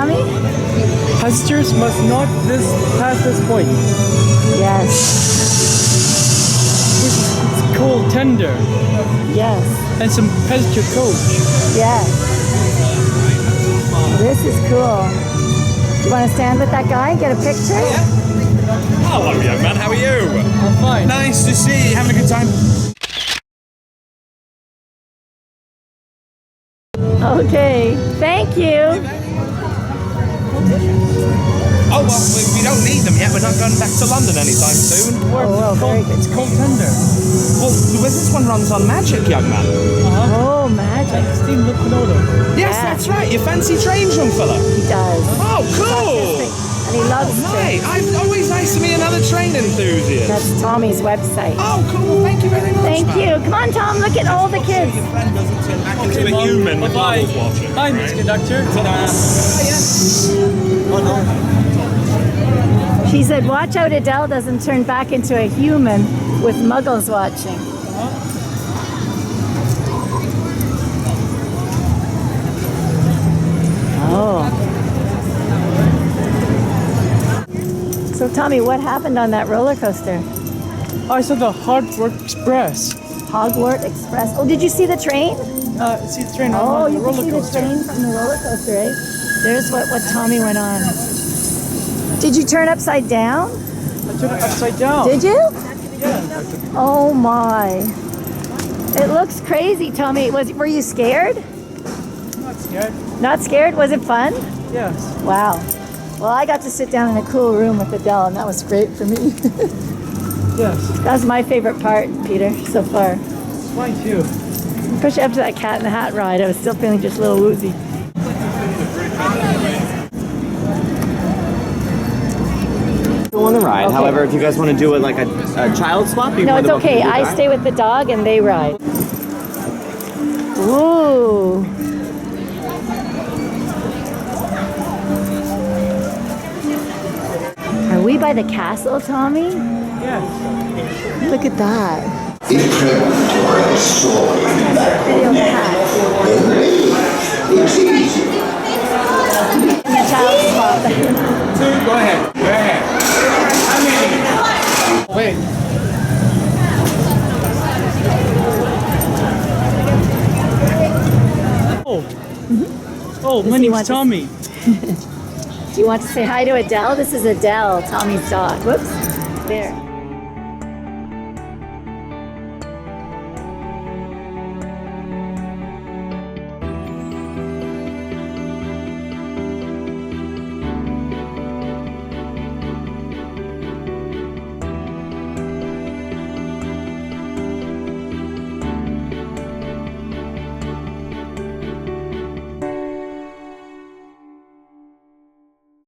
Tommy? Passengers must not pass this point. Yes. It's called tender. Yes. And some passenger coach. Yes. This is cool. Do you want to stand with that guy and get a picture? Hello, young man. How are you? I'm fine. Nice to see you. Having a good time? Okay. Thank you. Oh, well, we don't need them yet. We're not going back to London anytime soon. Oh, very good. It's called tender. Well, this one runs on magic, young man. Oh, magic. Steam locomotive. Yes, Yeah. that's right. You fancy trains, young fella? He does. Oh, cool. And he loves Mate, trains. always nice to meet another train enthusiast. That's Tommy's website. Oh, cool. Thank you very much. Thank man. you. Come on, Tom. Look at all the kids. Your friend doesn't turn back into a human with Bye. Muggles watching. Bye, Mr. Conductor. She said, watch out Adele doesn't turn back into a human with Muggles watching. Oh. So Tommy, what happened on that roller coaster? I saw the Hogwarts Express. Hogwarts Express. Oh, did you see the train? See the train Oh, on the you can roller see the coaster. train from the roller coaster, eh? There's what Tommy went on. Did you turn upside down? I turned it upside down. Did you? Yeah. Oh my. It looks crazy, Tommy. Were you scared? I'm not scared. Not scared? Was it fun? Yes. Wow. Well, I got to sit down in a cool room with Adele, and that was great for me. Yes. That's my favorite part, Peter, so far. Mine too. Especially after that Cat in the Hat ride, I was still feeling just a little woozy. On the ride. Okay. However, if you guys want to do it like a child swap, you No, more it's than welcome okay. to do I that. stay with the dog and they ride. Ooh. Are we by the castle, Tommy? Yes. Look at that. If preparatory story Video of the hat. it's easy. And the child swap. Go ahead. Go ahead. Wait. Oh. Oh, my he name's want to- Tommy. Do you want to say hi to Adele? This is Adele, Tommy's dog. Whoops. There.